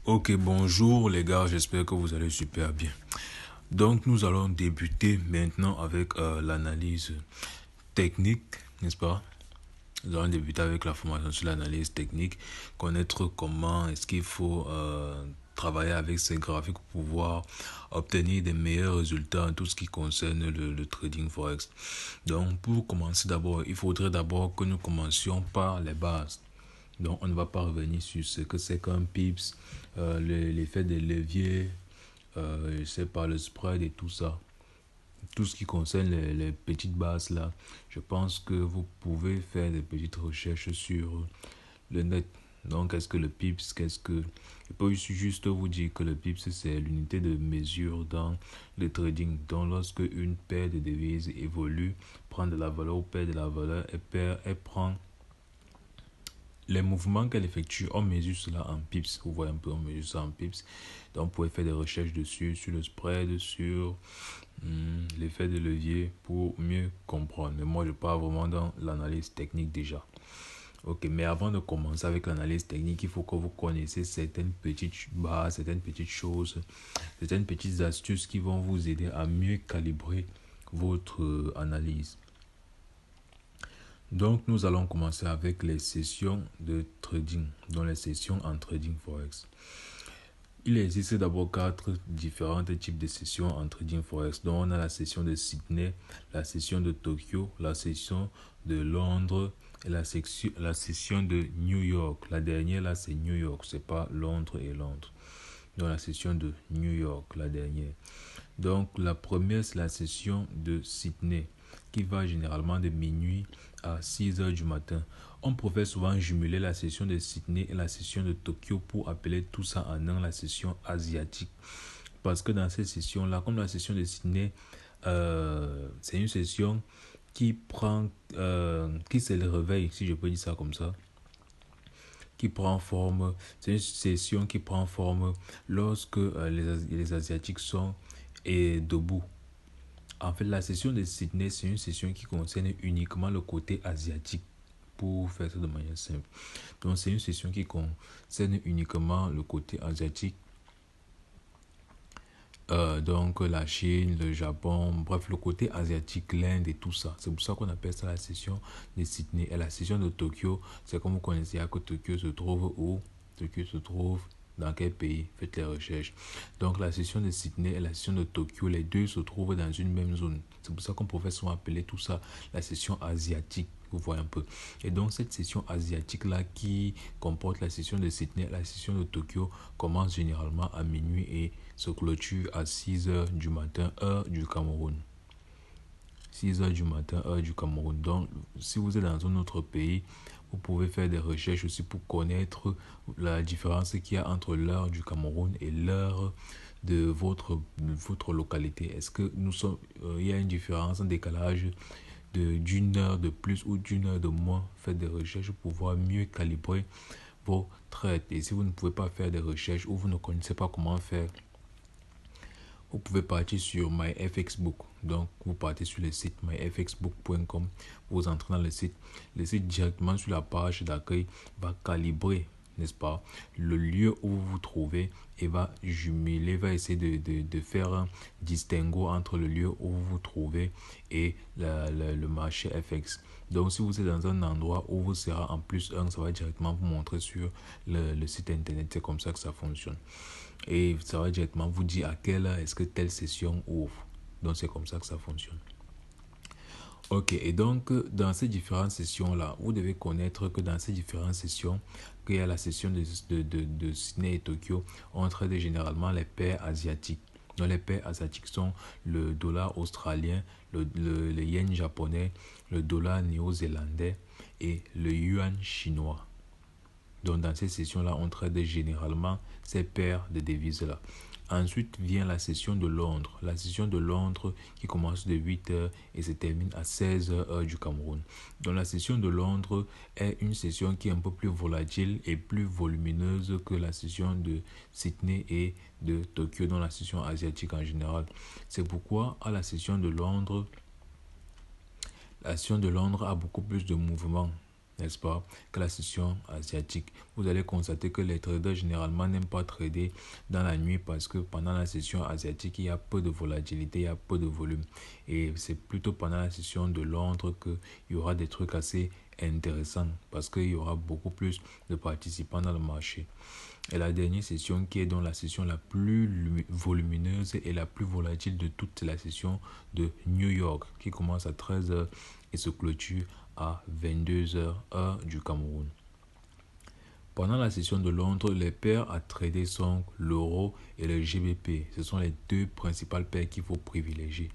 Ok, bonjour les gars, j'espère que vous allez super bien. Donc nous allons débuter maintenant avec l'analyse technique, n'est-ce pas? Nous allons débuter avec la formation sur l'analyse technique, connaître comment est-ce qu'il faut travailler avec ces graphiques pour pouvoir obtenir des meilleurs résultats en tout ce qui concerne le trading forex. Donc pour commencer d'abord, il faudrait d'abord que nous commencions par les bases. Donc, on ne va pas revenir sur ce que c'est qu'un pips, l'effet des leviers, je sais pas, le spread et tout ça. Tout ce qui concerne les petites bases là, je pense que vous pouvez faire des petites recherches sur le net. Donc, qu'est-ce que le pips? Je peux juste vous dire que le pips, c'est l'unité de mesure dans le trading. Donc, lorsque une paire de devises évolue, prend de la valeur ou perd de la valeur, elle prend les mouvements qu'elle effectue, on mesure cela en pips. Vous voyez un peu, on mesure ça en pips. Donc, vous pouvez faire des recherches dessus, sur le spread, sur l'effet de levier pour mieux comprendre. Mais moi, je pars vraiment dans l'analyse technique déjà. Ok, mais avant de commencer avec l'analyse technique, il faut que vous connaissiez certaines petites bases, certaines petites choses, certaines petites astuces qui vont vous aider à mieux calibrer votre analyse. Donc, nous allons commencer avec les sessions de trading, donc les sessions en trading forex. Il existe d'abord 4 différents types de sessions en trading forex. Donc, on a la session de Sydney, la session de Tokyo, la session de Londres et la session de New York. La dernière, là, c'est New York, c'est pas Londres et Londres. Donc, la session de New York, la dernière. Donc, la première, c'est la session de Sydney, qui va généralement de minuit à 6 heures du matin. On préfère souvent jumeler la session de Sydney et la session de Tokyo pour appeler tout ça en un la session asiatique. Parce que dans cette session-là, comme la session de Sydney, c'est une session qui c'est le réveil, si je peux dire ça comme ça, qui prend forme, c'est une session qui prend forme lorsque les Asiatiques sont debout. En fait, la session de Sydney, c'est une session qui concerne uniquement le côté asiatique, pour faire ça de manière simple. Donc, c'est une session qui concerne uniquement le côté asiatique. Donc, la Chine, le Japon, bref, le côté asiatique, l'Inde et tout ça. C'est pour ça qu'on appelle ça la session de Sydney. Et la session de Tokyo, c'est comme vous connaissez que Tokyo se trouve où? Tokyo se trouve dans quel pays? Faites les recherches. Donc, la session de Sydney et la session de Tokyo, les deux se trouvent dans une même zone. C'est pour ça qu'on pourrait souvent appeler tout ça la session asiatique. Vous voyez un peu. Et donc, cette session asiatique-là qui comporte la session de Sydney et la session de Tokyo commence généralement à minuit et se clôture à 6 heures du matin, heure du Cameroun. 6 heures du matin, heure du Cameroun. Donc, si vous êtes dans un autre pays, vous pouvez faire des recherches aussi pour connaître la différence qu'il y a entre l'heure du Cameroun et l'heure de votre localité. Est-ce que il y a une différence, un décalage d'une heure de plus ou d'une heure de moins? Faites des recherches pour pouvoir mieux calibrer vos trades. Et si vous ne pouvez pas faire des recherches ou vous ne connaissez pas comment faire, vous pouvez partir sur MyFXBook. Donc, vous partez sur le site myfxbook.com, vous entrez dans le site. Le site directement sur la page d'accueil va calibrer, n'est-ce pas, le lieu où vous vous trouvez et va jumeler, va essayer de faire un distinguo entre le lieu où vous vous trouvez et le marché FX. Donc, si vous êtes dans un endroit où vous serez en +1, ça va directement vous montrer sur le site internet. C'est comme ça que ça fonctionne. Et ça va directement vous dire à quelle heure est-ce que telle session ouvre. Donc, c'est comme ça que ça fonctionne. Ok, et donc, dans ces différentes sessions-là, vous devez connaître que dans ces différentes sessions, qu'il y a la session de Sydney et Tokyo, on trade généralement les paires asiatiques. Donc, les paires asiatiques sont le dollar australien, le yen japonais, le dollar néo-zélandais et le yuan chinois. Donc, dans ces sessions-là, on trade généralement ces paires de devises-là. Ensuite vient la session de Londres. La session de Londres qui commence de 8 heures et se termine à 16 heures heure du Cameroun. Donc, la session de Londres est une session qui est un peu plus volatile et plus volumineuse que la session de Sydney et de Tokyo, dans la session asiatique en général. C'est pourquoi à la session de Londres a beaucoup plus de mouvements. n'est-ce pas, que la session asiatique. Vous allez constater que les traders généralement n'aiment pas trader dans la nuit parce que pendant la session asiatique, il y a peu de volatilité, il y a peu de volume. Et c'est plutôt pendant la session de Londres qu'il y aura des trucs assez intéressants parce qu'il y aura beaucoup plus de participants dans le marché. Et la dernière session qui est donc la session la plus volumineuse et la plus volatile de toute la session de New York qui commence à 13 h et se clôture à 22 h heure du Cameroun. Pendant la session de Londres, les paires à trader sont l'euro et le GBP. Ce sont les deux principales paires qu'il faut privilégier,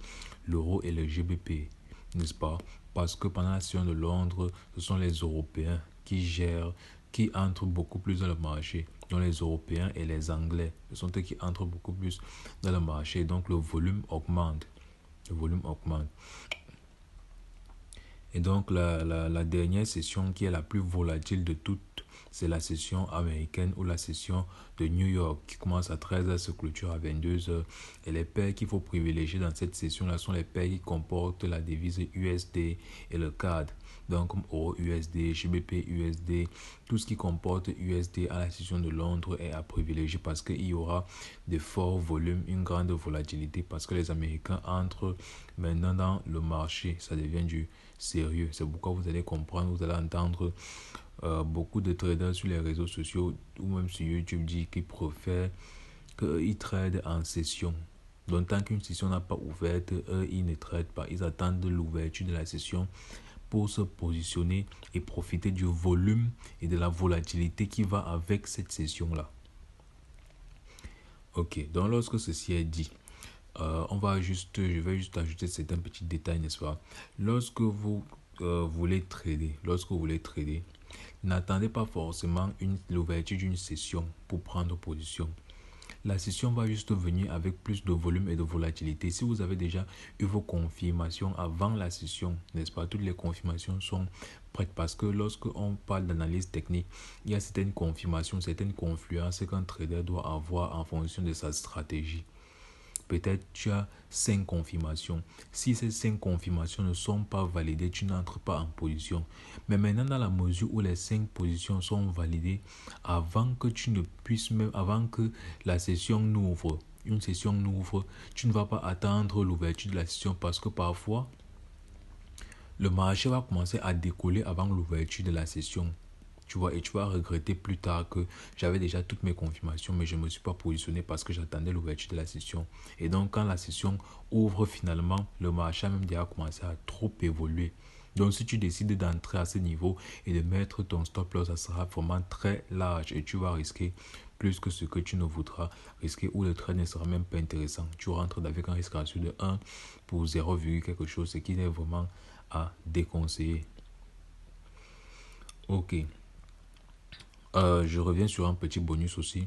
l'euro et le GBP, n'est-ce pas? Parce que pendant la session de Londres, ce sont les Européens qui entrent beaucoup plus dans le marché. Donc les Européens et les Anglais, ce sont eux qui entrent beaucoup plus dans le marché. Donc le volume augmente. Le volume augmente. Et donc la dernière session qui est la plus volatile de toutes, c'est la session américaine ou la session de New York qui commence à 13 h, se clôture à 22 h. Et les paires qu'il faut privilégier dans cette session-là sont les paires qui comportent la devise USD et le CAD. Donc comme Euro USD, GBP USD, tout ce qui comporte USD à la session de Londres est à privilégier parce qu'il y aura de forts volumes, une grande volatilité parce que les Américains entrent maintenant dans le marché. Ça devient du sérieux. C'est pourquoi vous allez comprendre, vous allez entendre beaucoup de traders sur les réseaux sociaux ou même sur YouTube dire qu'ils préfèrent qu'ils tradent en session. Donc tant qu'une session n'a pas ouverte, eux, ils ne tradent pas. Ils attendent l'ouverture de la session pour se positionner et profiter du volume et de la volatilité qui va avec cette session-là. Ok, donc lorsque ceci est dit, je vais juste ajouter certains petits détails, n'est-ce pas? Lorsque vous voulez trader, n'attendez pas forcément l'ouverture d'une session pour prendre position. La session va juste venir avec plus de volume et de volatilité. Si vous avez déjà eu vos confirmations avant la session, n'est-ce pas? Toutes les confirmations sont prêtes parce que lorsqu'on parle d'analyse technique, il y a certaines confirmations, certaines confluences qu'un trader doit avoir en fonction de sa stratégie. Peut-être tu as 5 confirmations. Si ces 5 confirmations ne sont pas validées, tu n'entres pas en position. Mais maintenant, dans la mesure où les 5 positions sont validées, avant que la session n'ouvre, une session n'ouvre, tu ne vas pas attendre l'ouverture de la session parce que parfois, le marché va commencer à décoller avant l'ouverture de la session. Tu vois, et tu vas regretter plus tard que j'avais déjà toutes mes confirmations, mais je ne me suis pas positionné parce que j'attendais l'ouverture de la session. Et donc, quand la session ouvre finalement, le marché a même déjà commencé à trop évoluer. Donc, si tu décides d'entrer à ce niveau et de mettre ton stop loss, ça sera vraiment très large et tu vas risquer plus que ce que tu ne voudras risquer ou le trade ne sera même pas intéressant. Tu rentres avec un risque ratio de 1 pour 0, quelque chose, ce qui est vraiment à déconseiller. Ok. Je reviens sur un petit bonus aussi.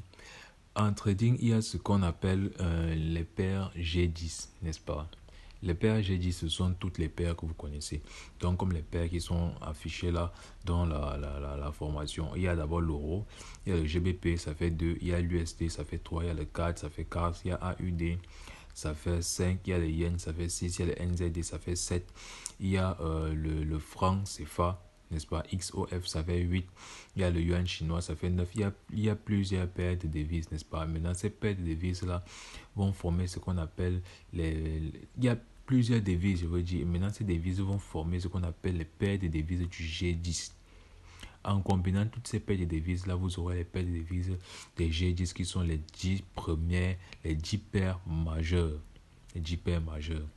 En trading, il y a ce qu'on appelle les paires G10, n'est-ce pas? Les paires G10, ce sont toutes les paires que vous connaissez. Donc, comme les paires qui sont affichées là dans la formation. Il y a d'abord l'euro, il y a le GBP, ça fait 2, il y a l'USD, ça fait 3, il y a le CAD, ça fait 4, il y a AUD, ça fait 5, il y a le yen, ça fait 6, il y a le NZD, ça fait 7, il y a le franc CFA, n'est-ce pas? XOF, ça fait 8. Il y a le yuan chinois, ça fait 9. Il y a plusieurs paires de devises, n'est-ce pas? Maintenant, ces paires de devises-là vont former ce qu'on appelle il y a plusieurs devises, je veux dire. Maintenant, ces devises vont former ce qu'on appelle les paires de devises du G10. En combinant toutes ces paires de devises-là, vous aurez les paires de devises des G10 qui sont les 10 premières, les 10 paires majeures. Les 10 paires majeures.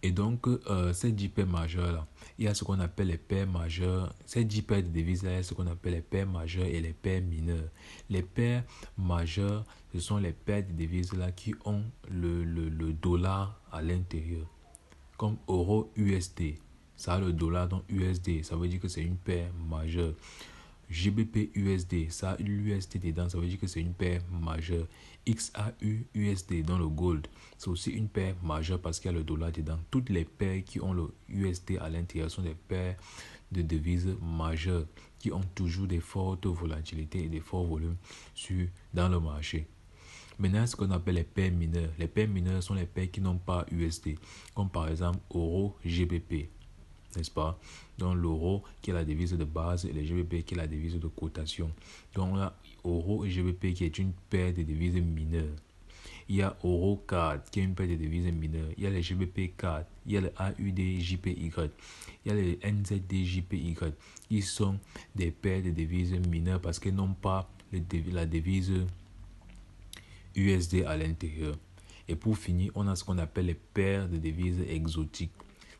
Et donc, ces 10 paires majeures-là, il y a ce qu'on appelle les paires majeures. Ces 10 paires de devises-là, il y a ce qu'on appelle les paires majeures et les paires mineures. Les paires majeures, ce sont les paires de devises-là qui ont le dollar à l'intérieur. Comme euro USD, ça a le dollar dans USD, ça veut dire que c'est une paire majeure. GBP USD, ça a l'USD dedans, ça veut dire que c'est une paire majeure. XAU USD dans le gold, c'est aussi une paire majeure parce qu'il y a le dollar dedans. Toutes les paires qui ont le USD à l'intérieur sont des paires de devises majeures qui ont toujours des fortes volatilités et des forts volumes dans le marché. Maintenant, ce qu'on appelle les paires mineures. Les paires mineures sont les paires qui n'ont pas USD, comme par exemple euro GBP. n'est-ce pas? Donc l'euro qui est la devise de base et le GBP qui est la devise de cotation. Donc on a euro et GBP qui est une paire de devises mineures. Il y a euro CAD qui est une paire de devises mineures. Il y a le GBP CAD, il y a le AUD JPY, il y a le NZD JPY. Ils sont des paires de devises mineures parce qu'ils n'ont pas la devise USD à l'intérieur. Et pour finir, on a ce qu'on appelle les paires de devises exotiques.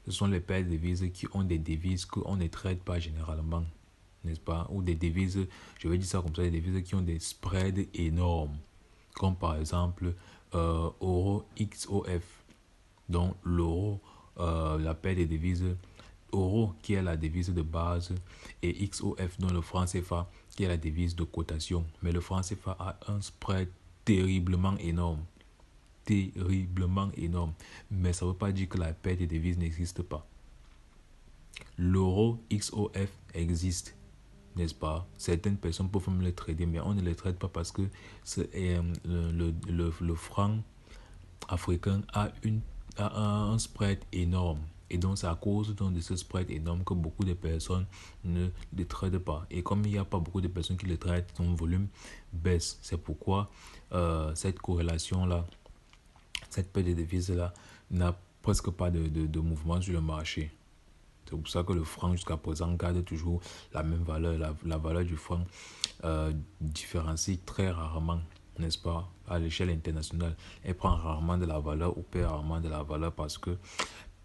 Ce sont les paires de devises qui ont des devises qu'on ne traite pas généralement, n'est-ce pas? Ou des devises, je vais dire ça comme ça, des devises qui ont des spreads énormes. Comme par exemple euro XOF. Donc l'euro, la paire de devises euro qui est la devise de base et XOF dont le franc CFA qui est la devise de cotation. Mais le franc CFA a un spread terriblement énorme. Terriblement énorme. Mais ça ne veut pas dire que la paire de devises n'existe pas. L'euro XOF existe, n'est-ce pas? Certaines personnes peuvent même le trader, mais on ne le trade pas parce que le franc africain a un spread énorme. Et donc, c'est à cause de ce spread énorme que beaucoup de personnes ne le tradent pas. Et comme il n'y a pas beaucoup de personnes qui le tradent, son volume baisse. C'est pourquoi cette corrélation-là, cette paire de devises-là, n'a presque pas de mouvement sur le marché. C'est pour ça que le franc jusqu'à présent garde toujours la même valeur. La valeur du franc différencie très rarement, n'est-ce pas, à l'échelle internationale. Elle prend rarement de la valeur ou perd rarement de la valeur parce que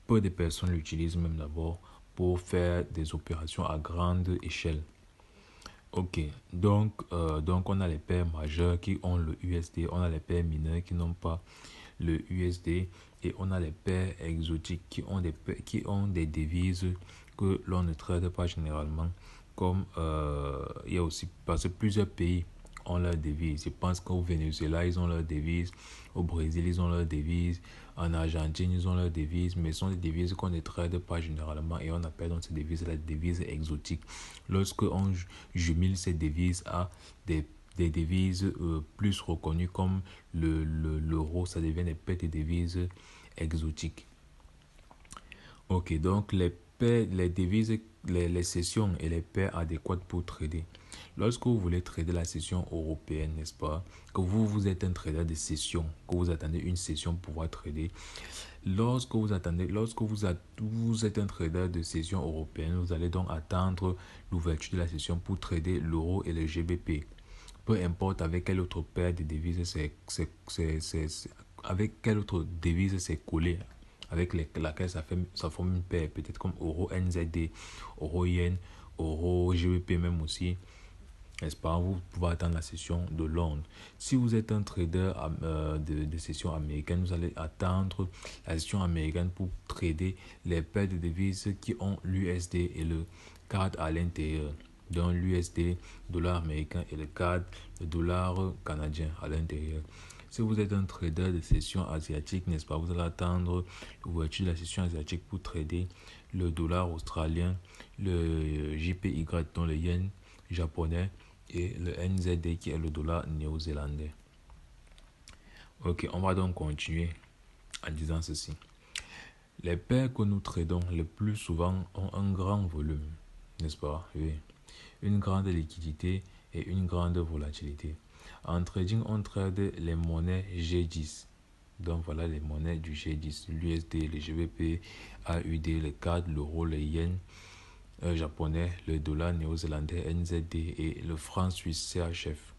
peu de personnes l'utilisent même d'abord pour faire des opérations à grande échelle. Ok, donc on a les paires majeures qui ont le USD, on a les paires mineures qui n'ont pas le USD et on a les paires exotiques qui ont des devises que l'on ne traite pas généralement. Comme il y a aussi, parce que plusieurs pays ont leurs devises. Je pense qu'au Venezuela, ils ont leurs devises. Au Brésil, ils ont leurs devises. En Argentine, ils ont leurs devises. Mais ce sont des devises qu'on ne traite pas généralement. Et on appelle donc ces devises la devise exotique. Lorsque on jumelle ces devises à des devises plus reconnues comme l'euro, ça devient des paires de devises exotiques. Ok, donc les devises, les sessions et les paires adéquates pour trader. Lorsque vous voulez trader la session européenne, n'est-ce pas, que vous êtes un trader de session, que vous attendez une session pour pouvoir trader, lorsque vous êtes un trader de session européenne, vous allez donc attendre l'ouverture de la session pour trader l'euro et le GBP. Peu importe avec quelle autre paire de devises avec quelle autre devise c'est collé, avec laquelle ça forme une paire, peut-être comme euro NZD, euro yen, euro GBP même aussi, n'est-ce pas? Vous pouvez attendre la session de Londres. Si vous êtes un trader de session américaine, vous allez attendre la session américaine pour trader les paires de devises qui ont l'USD et le CAD à l'intérieur. Donc l'USD, dollar américain et le CAD, le dollar canadien à l'intérieur. Si vous êtes un trader de session asiatique, n'est-ce pas, vous allez attendre l'ouverture de la session asiatique pour trader le dollar australien, le JPY, dont le yen japonais, et le NZD qui est le dollar néo-zélandais. Ok, on va donc continuer en disant ceci. Les paires que nous tradons le plus souvent ont un grand volume, n'est-ce pas? Oui. Une grande liquidité et une grande volatilité. En trading, on trade les monnaies G10. Donc voilà les monnaies du G10, l'USD, le GBP, AUD, le CAD, l'euro, le yen japonais, le dollar néo-zélandais NZD et le franc suisse CHF.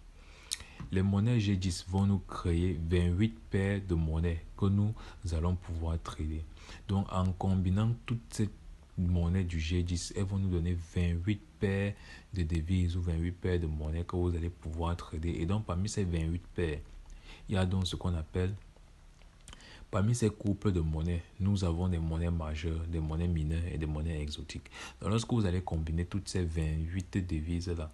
Les monnaies G10 vont nous créer 28 paires de monnaies que nous allons pouvoir trader. Donc en combinant toutes ces monnaies du G10, elles vont nous donner 28 paires de devises ou 28 paires de monnaies que vous allez pouvoir trader. Et donc parmi ces 28 paires, il y a donc ce qu'on appelle, parmi ces couples de monnaies, nous avons des monnaies majeures, des monnaies mineures et des monnaies exotiques. Donc lorsque vous allez combiner toutes ces 28 devises-là,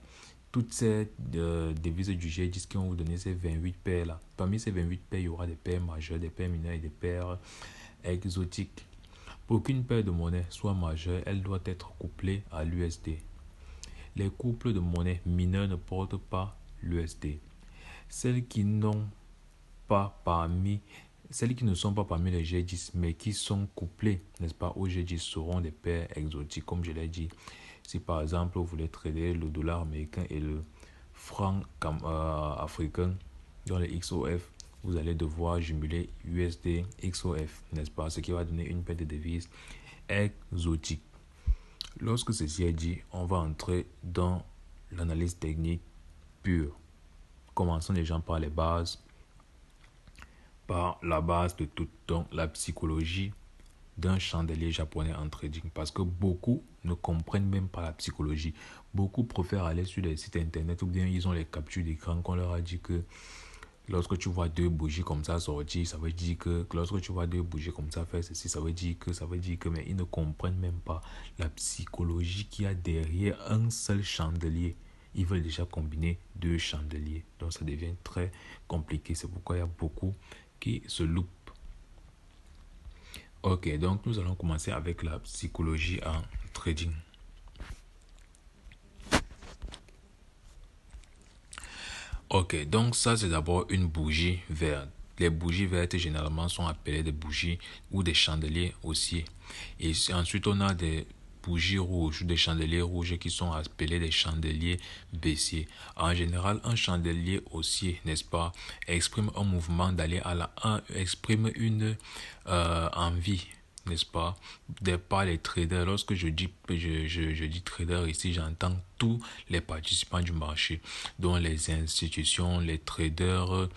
toutes ces devises du G10 qui vont vous donner ces 28 paires-là, parmi ces 28 paires, il y aura des paires majeures, des paires mineures et des paires exotiques. Pour qu'une paire de monnaie soit majeure, elle doit être couplée à l'USD. Les couples de monnaies mineures ne portent pas l'USD. Celles qui n'ont pas parmi Celles qui ne sont pas parmi les G10, mais qui sont couplées, n'est-ce pas, aux G10 seront des paires exotiques, comme je l'ai dit. Si par exemple, vous voulez trader le dollar américain et le franc africain dans les XOF, vous allez devoir jumeler USD XOF, n'est-ce pas, ce qui va donner une paire de devises exotique. Lorsque ceci est dit, on va entrer dans l'analyse technique pure. Commençons déjà par les bases, par la base de tout, donc la psychologie d'un chandelier japonais en trading, parce que beaucoup ne comprennent même pas la psychologie. Beaucoup préfèrent aller sur les sites internet ou bien ils ont les captures d'écran qu'on leur a dit que lorsque tu vois deux bougies comme ça sortir, ça veut dire que lorsque tu vois deux bougies comme ça faire ceci, ça veut dire que, mais ils ne comprennent même pas la psychologie qu'il y a derrière un seul chandelier. Ils veulent déjà combiner deux chandeliers. Donc ça devient très compliqué. C'est pourquoi il y a beaucoup qui se loupent. Ok, donc nous allons commencer avec la psychologie en trading. Ok, donc ça c'est d'abord une bougie verte. Les bougies vertes généralement sont appelées des bougies ou des chandeliers haussiers. Et ensuite on a des bougies rouges ou des chandeliers rouges qui sont appelés des chandeliers baissiers. En général, un chandelier haussier, n'est-ce pas, exprime un mouvement d'aller à la 1, exprime une envie, n'est-ce pas, de par les traders. Lorsque je dis traders ici, j'entends tous les participants du marché, dont les institutions, les traders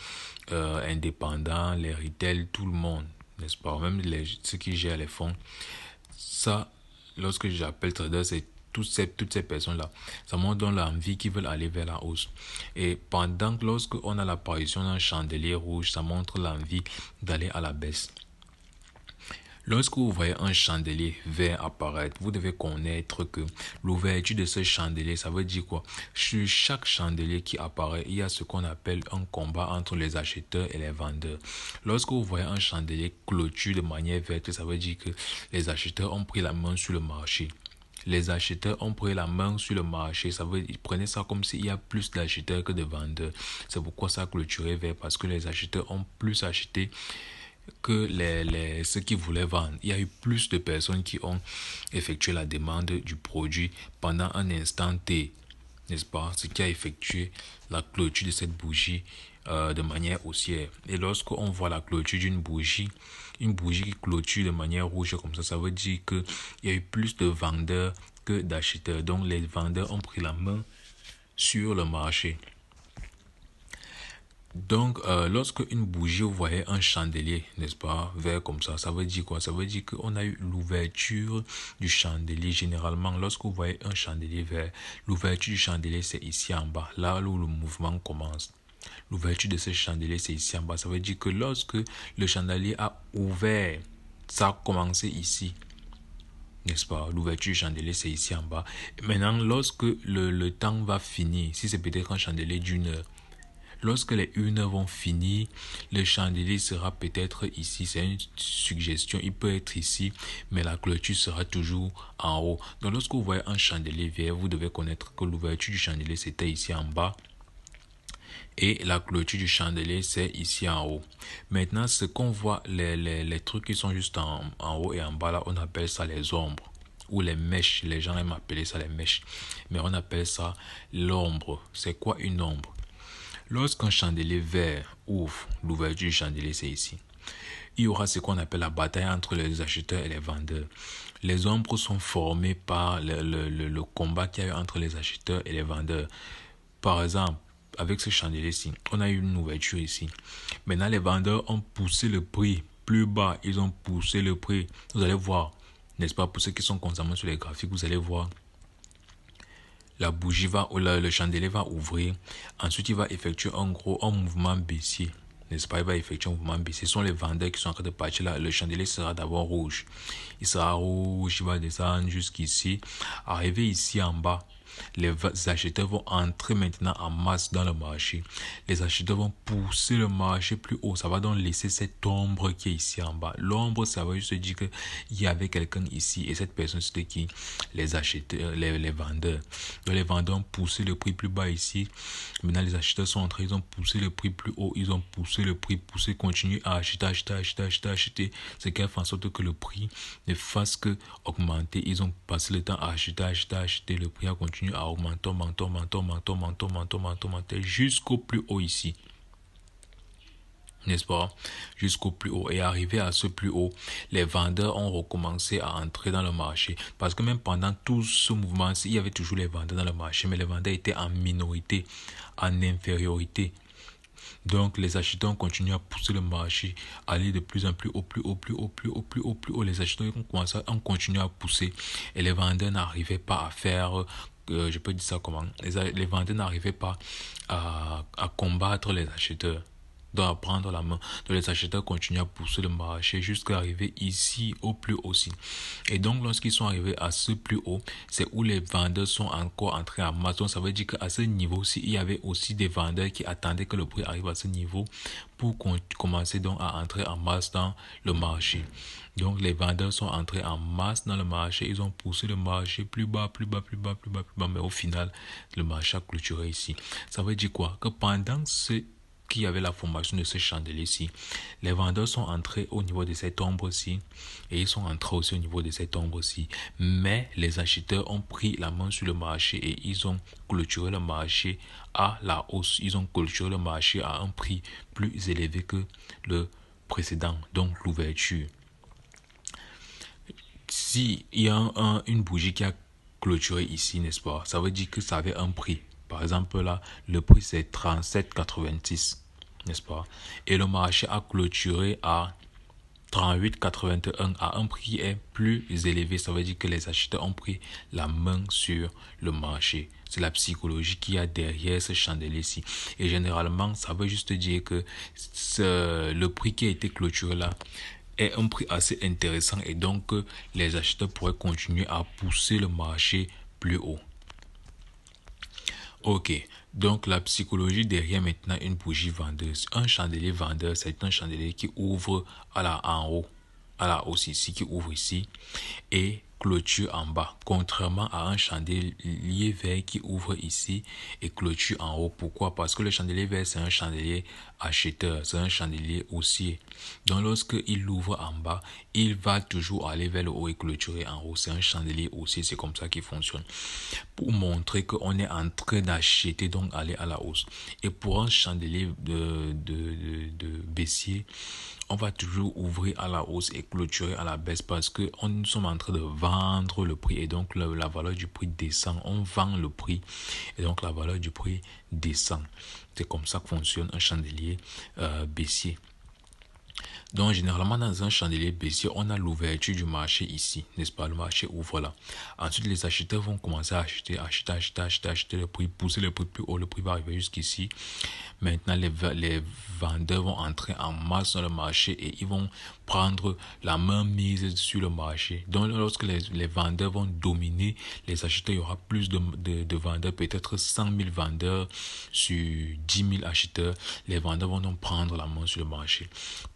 indépendants, les retail, tout le monde, n'est-ce pas, même ceux qui gèrent les fonds. Ça, lorsque j'appelle trader, c'est toutes ces personnes-là. Ça montre dans l'envie qui veulent aller vers la hausse. Et pendant que lorsqu'on a l'apparition d'un chandelier rouge, ça montre l'envie d'aller à la baisse. Lorsque vous voyez un chandelier vert apparaître, vous devez connaître que l'ouverture de ce chandelier, ça veut dire quoi? Sur chaque chandelier qui apparaît, il y a ce qu'on appelle un combat entre les acheteurs et les vendeurs. Lorsque vous voyez un chandelier clôture de manière verte, ça veut dire que les acheteurs ont pris la main sur le marché. Les acheteurs ont pris la main sur le marché. Ça veut dire, prenez ça comme s'il y a plus d'acheteurs que de vendeurs. C'est pourquoi ça a clôturé vert, parce que les acheteurs ont plus acheté que ceux qui voulaient vendre. Il y a eu plus de personnes qui ont effectué la demande du produit pendant un instant T, n'est-ce pas? Ce qui a effectué la clôture de cette bougie de manière haussière. Et lorsqu'on voit la clôture d'une bougie, une bougie qui clôture de manière rouge comme ça veut dire qu'il y a eu plus de vendeurs que d'acheteurs. Donc les vendeurs ont pris la main sur le marché. Donc, lorsque une bougie, vous voyez un chandelier, n'est-ce pas, vert comme ça veut dire quoi? Ça veut dire qu'on a eu l'ouverture du chandelier. Généralement, lorsque vous voyez un chandelier vert, l'ouverture du chandelier, c'est ici en bas, là où le mouvement commence. L'ouverture de ce chandelier, c'est ici en bas. Ça veut dire que lorsque le chandelier a ouvert, ça a commencé ici. N'est-ce pas? L'ouverture du chandelier, c'est ici en bas. Et maintenant, lorsque le temps va finir, si c'est peut-être un chandelier d'une heure, lorsque les 1 heure vont finir, le chandelier sera peut-être ici. C'est une suggestion. Il peut être ici, mais la clôture sera toujours en haut. Donc, lorsque vous voyez un chandelier vert, vous devez connaître que l'ouverture du chandelier, c'était ici en bas. Et la clôture du chandelier, c'est ici en haut. Maintenant, ce qu'on voit, les trucs qui sont juste en haut et en bas, là, on appelle ça les ombres. Ou les mèches. Les gens aiment appeler ça les mèches. Mais on appelle ça l'ombre. C'est quoi une ombre? Lorsqu'un chandelier vert ouvre, l'ouverture du chandelier, c'est ici. Il y aura ce qu'on appelle la bataille entre les acheteurs et les vendeurs. Les ombres sont formées par le combat qu'il y a eu entre les acheteurs et les vendeurs. Par exemple, avec ce chandelier-ci, on a eu une ouverture ici. Maintenant, les vendeurs ont poussé le prix plus bas. Ils ont poussé le prix. Vous allez voir, n'est-ce pas, pour ceux qui sont constamment sur les graphiques, vous allez voir. La bougie le chandelier va ouvrir. Ensuite, il va effectuer un mouvement baissier. N'est-ce pas? Il va effectuer un mouvement baissier. Ce sont les vendeurs qui sont en train de partir là. Le chandelier sera d'abord rouge. Il sera rouge, il va descendre jusqu'ici. Arrivé ici en bas, les acheteurs vont entrer maintenant en masse dans le marché. Les acheteurs vont pousser le marché plus haut. Ça va donc laisser cette ombre qui est ici en bas. L'ombre, ça veut juste dire qu'il y avait quelqu'un ici et cette personne, c'était qui? Les acheteurs, les vendeurs. Donc les vendeurs ont poussé le prix plus bas ici. Maintenant, les acheteurs sont entrés, ils ont poussé le prix plus haut. Ils ont poussé le prix, continuer à acheter. Ce qui a fait en sorte que le prix ne fasse que augmenter. Ils ont passé le temps à acheter. Le prix a continué à augmenter, jusqu'au plus haut ici. N'est-ce pas? Jusqu'au plus haut. Et arrivé à ce plus haut, les vendeurs ont recommencé à entrer dans le marché. Parce que même pendant tout ce mouvement, il y avait toujours les vendeurs dans le marché, mais les vendeurs étaient en minorité, en infériorité. Donc les acheteurs ont continué à pousser le marché, aller de plus en plus haut, plus haut. Les acheteurs ont continué à pousser et les vendeurs n'arrivaient pas à faire, je peux dire ça comment, les vendeurs n'arrivaient pas à combattre les acheteurs. À prendre la main. Donc les acheteurs continuent à pousser le marché jusqu'à arriver ici au plus haut aussi. Et donc lorsqu'ils sont arrivés à ce plus haut, c'est où les vendeurs sont encore entrés en masse. Donc ça veut dire qu'à ce niveau-ci, il y avait aussi des vendeurs qui attendaient que le prix arrive à ce niveau pour commencer donc à entrer en masse dans le marché. Donc les vendeurs sont entrés en masse dans le marché, ils ont poussé le marché plus bas, mais au final, le marché a clôturé ici. Ça veut dire quoi? Que pendant qu'il y avait la formation de ce chandelier-ci, les vendeurs sont entrés au niveau de cette ombre-ci et ils sont entrés aussi au niveau de cette ombre-ci. Mais les acheteurs ont pris la main sur le marché et ils ont clôturé le marché à la hausse. Ils ont clôturé le marché à un prix plus élevé que le précédent, donc l'ouverture. Si il y a une bougie qui a clôturé ici, n'est-ce pas, ça veut dire que ça avait un prix. Par exemple, là, le prix c'est 37,86, n'est-ce pas? Et le marché a clôturé à 38,81 à un prix qui est plus élevé. Ça veut dire que les acheteurs ont pris la main sur le marché. C'est la psychologie qu'il y a derrière ce chandelier-ci. Et généralement, ça veut juste dire que le prix qui a été clôturé là est un prix assez intéressant et donc les acheteurs pourraient continuer à pousser le marché plus haut. Ok, donc la psychologie derrière maintenant une bougie vendeuse. Un chandelier vendeur, c'est un chandelier qui ouvre en haut, à la hausse ici, qui ouvre ici et clôture en bas. Contrairement à un chandelier vert qui ouvre ici et clôture en haut. Pourquoi? Parce que le chandelier vert, c'est un chandelier acheteur, c'est un chandelier haussier. Donc lorsqu'il ouvre en bas, il va toujours aller vers le haut et clôturer en haut. C'est un chandelier haussier, c'est comme ça qu'il fonctionne. Pour montrer qu'on est en train d'acheter, donc aller à la hausse. Et pour un chandelier de baissier, on va toujours ouvrir à la hausse et clôturer à la baisse parce que nous sommes en train de vendre le prix et donc la valeur du prix descend. On vend le prix et donc la valeur du prix descend. C'est comme ça que fonctionne un chandelier baissier. Donc, généralement, dans un chandelier baissier, on a l'ouverture du marché ici, n'est-ce pas? Le marché ouvre là. Ensuite, les acheteurs vont commencer à acheter le prix, pousser le prix plus haut, le prix va arriver jusqu'ici. Maintenant, les vendeurs vont entrer en masse dans le marché et ils vont prendre la main mise sur le marché. Donc, lorsque les vendeurs vont dominer les acheteurs, il y aura plus de vendeurs, peut-être 100 000 vendeurs sur 10 000 acheteurs. Les vendeurs vont donc prendre la main sur le marché,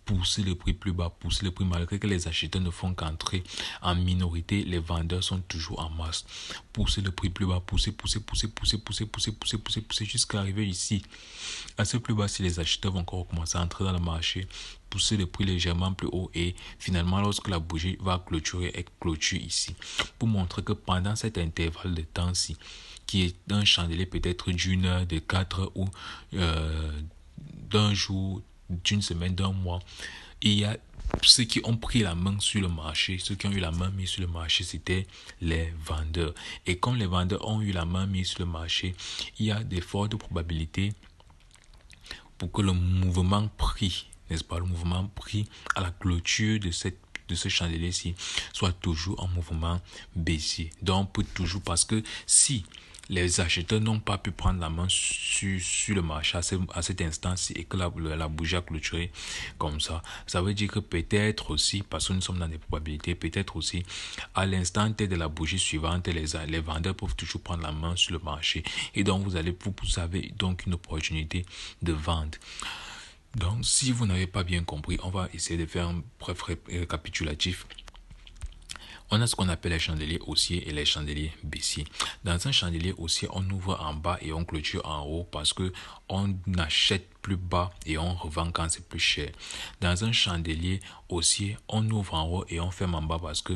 pousser le prix plus bas, pousser le prix malgré que les acheteurs ne font qu'entrer en minorité, les vendeurs sont toujours en masse. Pousser le prix plus bas, pousser jusqu'à arriver ici. À ce plus bas, si les acheteurs vont encore commencer à entrer dans le marché, pousser le prix légèrement plus haut et finalement lorsque la bougie va clôturer, elle clôture ici. Pour montrer que pendant cet intervalle de temps-ci, qui est un chandelier peut-être d'une heure, de 4 heures ou d'un jour, d'une semaine, d'un mois, il y a ceux qui ont pris la main sur le marché, ceux qui ont eu la main mise sur le marché, c'était les vendeurs. Et comme les vendeurs ont eu la main mise sur le marché, il y a de fortes probabilités pour que le mouvement prix, n'est-ce pas, le mouvement prix à la clôture de ce chandelier-ci soit toujours en mouvement baissier. Donc, on peut toujours, parce que si les acheteurs n'ont pas pu prendre la main sur le marché à cet instant-ci et que la bougie a clôturé comme ça veut dire que peut-être aussi, parce que nous sommes dans des probabilités, peut-être aussi à l'instant T de la bougie suivante, les vendeurs peuvent toujours prendre la main sur le marché et donc vous avez donc une opportunité de vente. Donc si vous n'avez pas bien compris, on va essayer de faire un bref récapitulatif. On a ce qu'on appelle les chandeliers haussiers et les chandeliers baissiers. Dans un chandelier haussier, on ouvre en bas et on clôture en haut parce que on achète plus bas et on revend quand c'est plus cher. Dans un chandelier haussier, on ouvre en haut et on ferme en bas parce que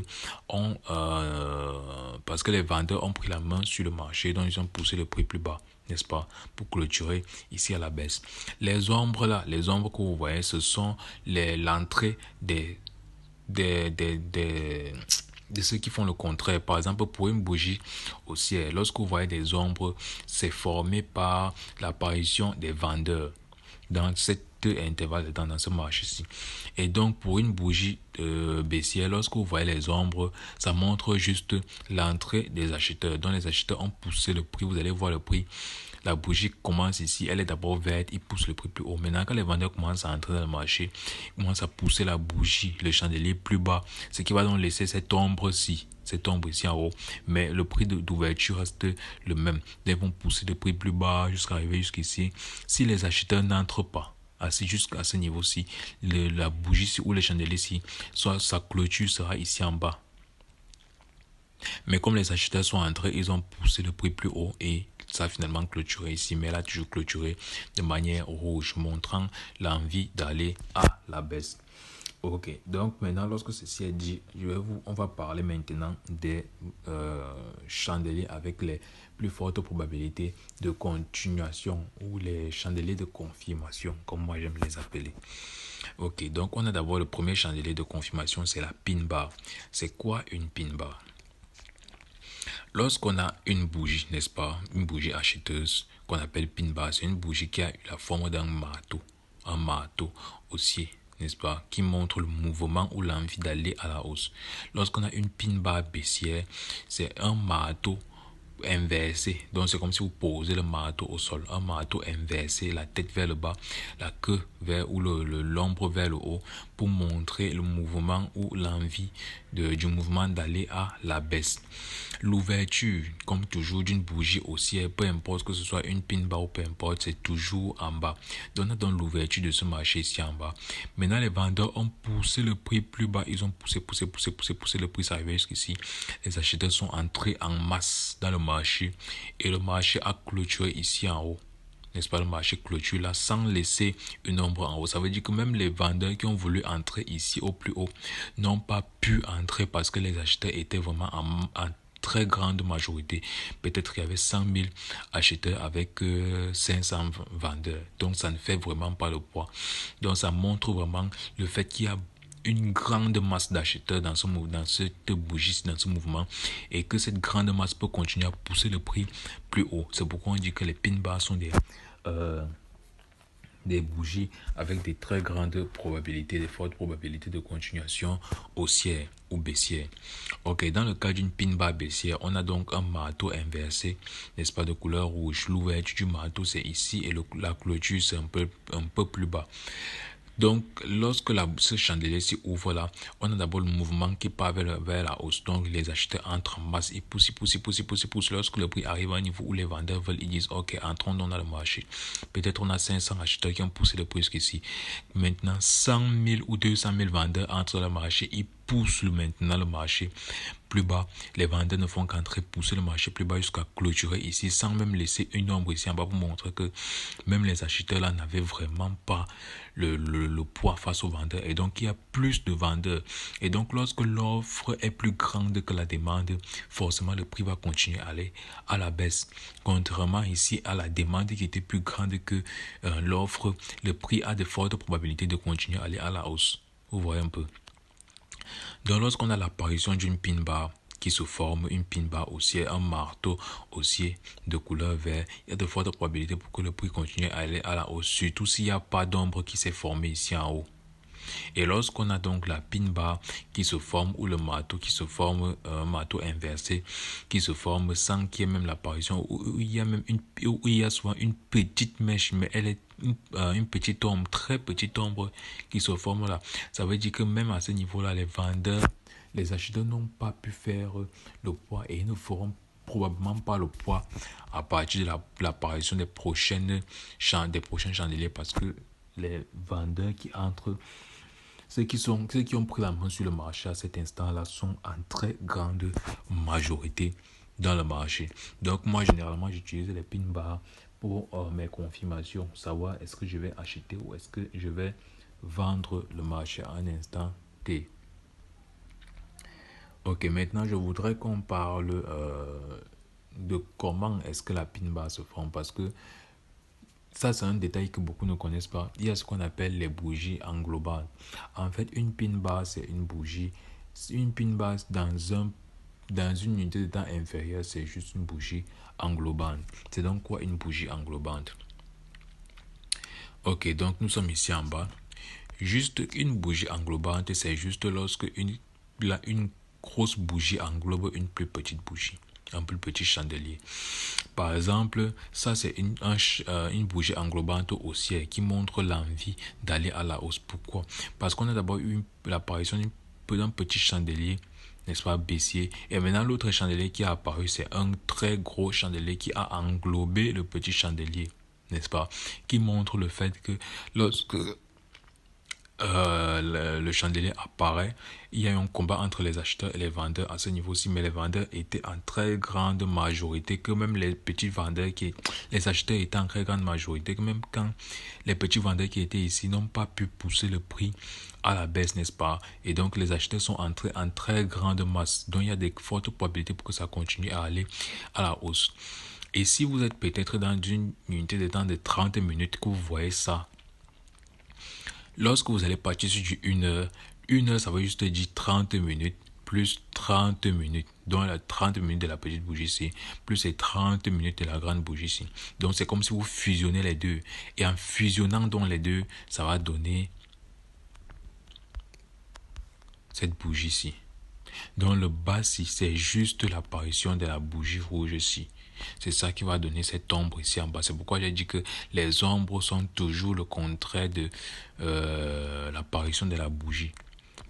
les vendeurs ont pris la main sur le marché, donc ils ont poussé le prix plus bas, n'est-ce pas, pour clôturer ici à la baisse. Les ombres là, les ombres que vous voyez, ce sont l'entrée de ceux qui font le contraire. Par exemple, pour une bougie haussière, lorsque vous voyez des ombres, c'est formé par l'apparition des vendeurs dans cet intervalle de temps, dans ce marché-ci. Et donc, pour une bougie baissière, lorsque vous voyez les ombres, ça montre juste l'entrée des acheteurs. Donc, les acheteurs ont poussé le prix. Vous allez voir le prix. La bougie commence ici, elle est d'abord verte, ils poussent le prix plus haut. Maintenant, quand les vendeurs commencent à entrer dans le marché, ils commencent à pousser la bougie, le chandelier plus bas, ce qui va donc laisser cette ombre-ci en haut. Mais le prix d'ouverture reste le même. Ils vont pousser le prix plus bas jusqu'à arriver jusqu'ici. Si les acheteurs n'entrent pas, jusqu'à ce niveau-ci, la bougie ou le chandelier-ci, soit sa clôture sera ici en bas. Mais comme les acheteurs sont entrés, ils ont poussé le prix plus haut et ça a finalement clôturé ici. Mais là, toujours clôturé de manière rouge, montrant l'envie d'aller à la baisse. Ok, donc maintenant, lorsque ceci est dit, on va parler maintenant des chandeliers avec les plus fortes probabilités de continuation ou les chandeliers de confirmation, comme moi j'aime les appeler. Ok, donc on a d'abord le premier chandelier de confirmation, c'est la pin bar. C'est quoi une pin bar? Lorsqu'on a une bougie, n'est-ce pas, une bougie acheteuse qu'on appelle pin bar, c'est une bougie qui a eu la forme d'un marteau haussier, n'est-ce pas, qui montre le mouvement ou l'envie d'aller à la hausse. Lorsqu'on a une pin bar baissière, c'est un marteau inversé. Donc c'est comme si vous posez le marteau au sol, un marteau inversé, la tête vers le bas, la queue vers ou l'ombre vers le haut, pour montrer le mouvement ou l'envie du mouvement d'aller à la baisse. L'ouverture, comme toujours, d'une bougie haussière, peu importe que ce soit une pin bar ou peu importe, c'est toujours en bas. Donc on a donc l'ouverture de ce marché ici en bas. Maintenant les vendeurs ont poussé le prix plus bas, ils ont poussé le prix, ça arrive jusqu'ici. Les acheteurs sont entrés en masse dans le marché et le marché a clôturé ici en haut, n'est-ce pas, le marché clôture là sans laisser une ombre en haut. Ça veut dire que même les vendeurs qui ont voulu entrer ici au plus haut n'ont pas pu entrer parce que les acheteurs étaient vraiment en très grande majorité. Peut-être qu'il y avait 100 000 acheteurs avec 500 vendeurs. Donc ça ne fait vraiment pas le poids. Donc ça montre vraiment le fait qu'il y a une grande masse d'acheteurs dans cette bougie, dans ce mouvement, et que cette grande masse peut continuer à pousser le prix plus haut. C'est pourquoi on dit que les pin bars sont des bougies avec des très grandes probabilités, des fortes probabilités de continuation haussière ou baissière. Ok, dans le cas d'une pin bar baissière, on a donc un marteau inversé, n'est-ce pas, de couleur rouge. L'ouverture du marteau c'est ici et la clôture c'est un peu plus bas. Donc, lorsque ce chandelier s'y ouvre là, on a d'abord le mouvement qui part vers la hausse. Donc, les acheteurs entrent en masse, ils poussent. Lorsque le prix arrive à un niveau où les vendeurs veulent, ils disent, ok, entrons dans le marché. Peut-être on a 500 acheteurs qui ont poussé le prix jusqu'ici. Maintenant, 100 000 ou 200 000 vendeurs entrent dans le marché, ils poussent maintenant le marché plus bas. Les vendeurs ne font qu'entrer, pousser le marché plus bas jusqu'à clôturer ici, sans même laisser une ombre ici en bas pour montrer que même les acheteurs là n'avaient vraiment pas le poids face aux vendeurs. Et donc il y a plus de vendeurs. Et donc lorsque l'offre est plus grande que la demande, forcément le prix va continuer à aller à la baisse. Contrairement ici à la demande qui était plus grande que l'offre, le prix a de fortes probabilités de continuer à aller à la hausse. Vous voyez un peu. Donc lorsqu'on a l'apparition d'une pin bar qui se forme, une pin bar haussier, un marteau haussier de couleur vert, il y a de fortes probabilités pour que le prix continue à aller à la hausse, surtout s'il n'y a pas d'ombre qui s'est formée ici en haut. Et lorsqu'on a donc la pin bar qui se forme ou le marteau qui se forme, un marteau inversé qui se forme sans qu'il y ait même l'apparition, où il y a même où il y a souvent une petite mèche, mais elle est une petite ombre, très petite ombre qui se forme là. Ça veut dire que même à ce niveau-là, les vendeurs, les acheteurs n'ont pas pu faire le poids et ils ne feront probablement pas le poids à partir de l'apparition des prochains chandeliers, parce que les vendeurs qui entrent, ceux qui ont pris la main sur le marché à cet instant-là sont en très grande majorité dans le marché. Donc moi, généralement, j'utilise les pin bars pour mes confirmations, savoir est-ce que je vais acheter ou est-ce que je vais vendre le marché à un instant T. Ok, maintenant je voudrais qu'on parle de comment est-ce que la pin bar se forme, parce que ça, c'est un détail que beaucoup ne connaissent pas. Il y a ce qu'on appelle les bougies englobantes. En fait, une pin bar, c'est une bougie. Une pin bar dans une unité de temps inférieure, c'est juste une bougie englobante. C'est donc quoi une bougie englobante? Ok, donc nous sommes ici en bas. Juste une bougie englobante, c'est juste lorsque une grosse bougie englobe une plus petite bougie, un plus petit chandelier. Par exemple, ça c'est une bougie englobante haussière qui montre l'envie d'aller à la hausse. Pourquoi? Parce qu'on a d'abord eu l'apparition d'un petit chandelier, n'est-ce pas, baissier. Et maintenant, l'autre chandelier qui a apparu, c'est un très gros chandelier qui a englobé le petit chandelier, n'est-ce pas, qui montre le fait que lorsque le chandelier apparaît, il y a un combat entre les acheteurs et les vendeurs à ce niveau-ci, mais les vendeurs étaient en très grande majorité, que même les petits vendeurs les acheteurs étaient en très grande majorité, que même quand les petits vendeurs qui étaient ici n'ont pas pu pousser le prix à la baisse, n'est-ce pas? Et donc les acheteurs sont entrés en très grande masse, donc il y a des fortes probabilités pour que ça continue à aller à la hausse. Et si vous êtes peut-être dans une unité de temps de 30 minutes que vous voyez ça, lorsque vous allez partir sur du 1 heure, 1 heure, ça veut juste dire 30 minutes plus 30 minutes. Donc, la 30 minutes de la petite bougie ici, plus les 30 minutes de la grande bougie ici. Donc, c'est comme si vous fusionnez les deux. Et en fusionnant donc les deux, ça va donner cette bougie ici. Donc, le bas ici, c'est juste l'apparition de la bougie rouge ici. C'est ça qui va donner cette ombre ici en bas. C'est pourquoi j'ai dit que les ombres sont toujours le contraire de l'apparition de la bougie.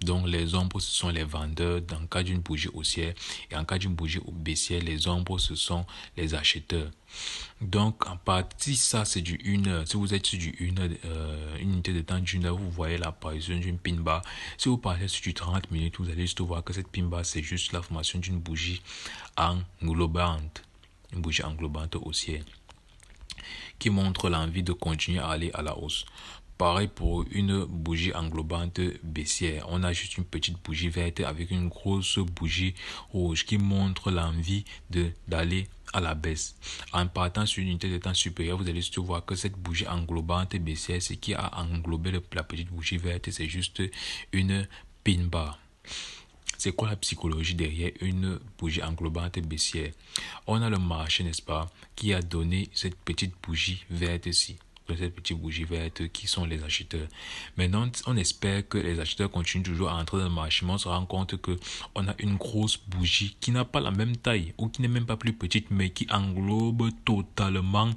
Donc les ombres, ce sont les vendeurs dans le cas d'une bougie haussière. Et en cas d'une bougie baissière, les ombres, ce sont les acheteurs. Donc en partie, ça c'est du 1 heure. Si vous êtes sur du 1 heure, une unité de temps d'1 heure, vous voyez l'apparition d'une pin bar. Si vous partez sur du 30 minutes, vous allez juste voir que cette pin bar, c'est juste la formation d'une bougie englobante. Une bougie englobante haussière qui montre l'envie de continuer à aller à la hausse. Pareil pour une bougie englobante baissière. On a juste une petite bougie verte avec une grosse bougie rouge qui montre l'envie d'aller à la baisse. En partant sur une unité de temps supérieure, vous allez juste voir que cette bougie englobante baissière, ce qui a englobé la petite bougie verte, c'est juste une pin bar. C'est quoi la psychologie derrière une bougie englobante baissière? On a le marché, n'est-ce pas, qui a donné cette petite bougie verte ici. Cette petite bougie verte qui sont les acheteurs. Maintenant, on espère que les acheteurs continuent toujours à entrer dans le marché, mais on se rend compte qu'on a une grosse bougie qui n'a pas la même taille ou qui n'est même pas plus petite, mais qui englobe totalement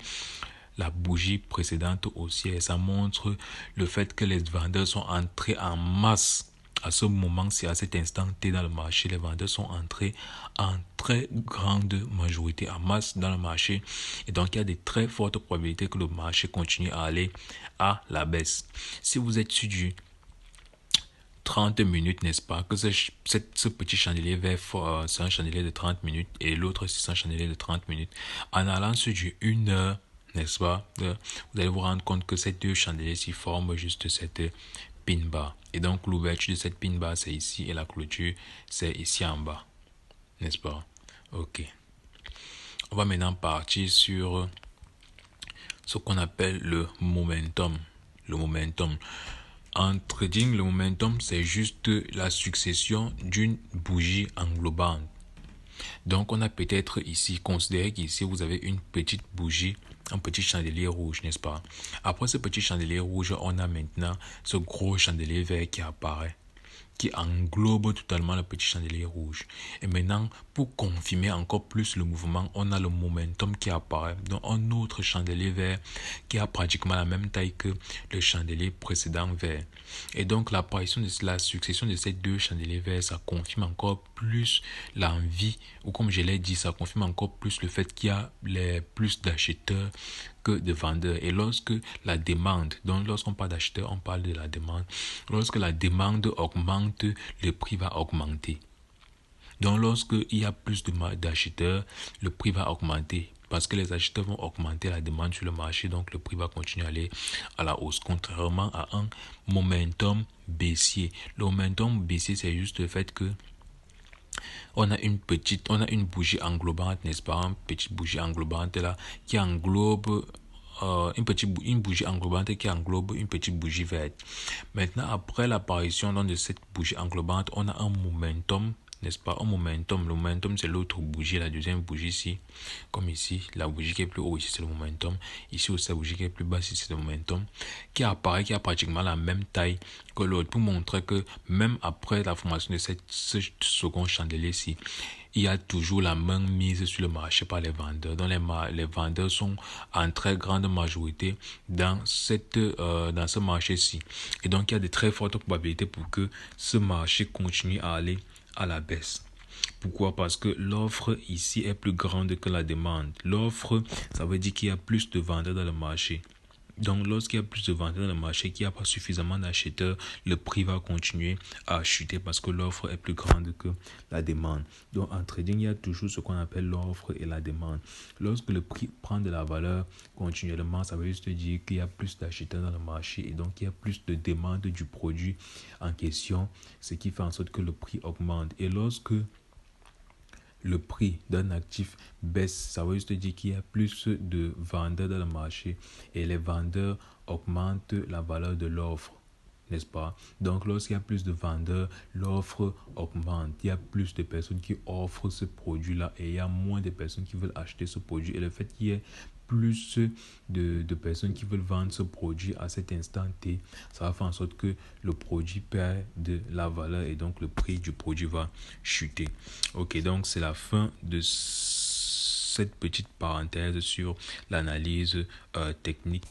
la bougie précédente haussière. Ça montre le fait que les vendeurs sont entrés en masse. À ce moment, c'est à cet instant T dans le marché, les vendeurs sont entrés en très grande majorité, en masse dans le marché. Et donc, il y a de très fortes probabilités que le marché continue à aller à la baisse. Si vous êtes sur du 30 minutes, n'est-ce pas, que ce petit chandelier vert, c'est un chandelier de 30 minutes et l'autre, c'est un chandelier de 30 minutes. En allant sur du 1 heure, n'est-ce pas, vous allez vous rendre compte que ces deux chandeliers s'y forment juste cette pin bar. Et donc l'ouverture de cette pin bar c'est ici et la clôture c'est ici en bas, n'est-ce pas? Ok. On va maintenant partir sur ce qu'on appelle le momentum. Le momentum. En trading, le momentum c'est juste la succession d'une bougie englobante. Donc on a peut-être ici considéré qu'ici vous avez une petite bougie un petit chandelier rouge, n'est-ce pas? Après ce petit chandelier rouge, on a maintenant ce gros chandelier vert qui apparaît, qui englobe totalement le petit chandelier rouge. Et maintenant, pour confirmer encore plus le mouvement, on a le momentum qui apparaît dans un autre chandelier vert qui a pratiquement la même taille que le chandelier précédent vert. Et donc, l'apparition de la succession de ces deux chandeliers verts, ça confirme encore plus l'envie, ou comme je l'ai dit, ça confirme encore plus le fait qu'il y a plus d'acheteurs que de vendeurs. Et lorsque la demande, donc lorsqu'on parle d'acheteur, on parle de la demande. Lorsque la demande augmente, le prix va augmenter. Donc lorsqu'il y a plus d'acheteurs, le prix va augmenter. Parce que les acheteurs vont augmenter la demande sur le marché, donc le prix va continuer à aller à la hausse, contrairement à un momentum baissier. Le momentum baissier, c'est juste le fait que on a une bougie englobante, n'est-ce pas? Une petite bougie englobante là qui englobe une bougie englobante qui englobe une petite bougie verte. Maintenant, après l'apparition de cette bougie englobante, on a un momentum, n'est-ce pas? Un momentum. Le momentum, c'est l'autre bougie, la deuxième bougie ici. Comme ici, la bougie qui est plus haut ici, c'est le momentum. Ici aussi, la bougie qui est plus basse ici, c'est le momentum. Qui apparaît, qui a pratiquement la même taille que l'autre, pour montrer que même après la formation de ce second chandelier-ci, il y a toujours la main mise sur le marché par les vendeurs. Donc les vendeurs sont en très grande majorité dans ce marché-ci. Et donc il y a de très fortes probabilités pour que ce marché continue à aller à la baisse. Pourquoi? Parce que l'offre ici est plus grande que la demande. L'offre, ça veut dire qu'il y a plus de vendeurs dans le marché. Donc, lorsqu'il y a plus de vendeurs dans le marché, qu'il n'y a pas suffisamment d'acheteurs, le prix va continuer à chuter parce que l'offre est plus grande que la demande. Donc, en trading, il y a toujours ce qu'on appelle l'offre et la demande. Lorsque le prix prend de la valeur continuellement, ça veut juste dire qu'il y a plus d'acheteurs dans le marché et donc il y a plus de demande du produit en question, ce qui fait en sorte que le prix augmente. Et lorsque le prix d'un actif baisse, ça veut juste dire qu'il y a plus de vendeurs dans le marché et les vendeurs augmentent la valeur de l'offre, n'est-ce pas? Donc lorsqu'il y a plus de vendeurs, l'offre augmente. Il y a plus de personnes qui offrent ce produit-là et il y a moins de personnes qui veulent acheter ce produit. Et le fait qu'il y ait plus de personnes qui veulent vendre ce produit à cet instant T, ça va faire en sorte que le produit perd de la valeur et donc le prix du produit va chuter. Ok, donc c'est la fin de cette petite parenthèse sur l'analyse technique.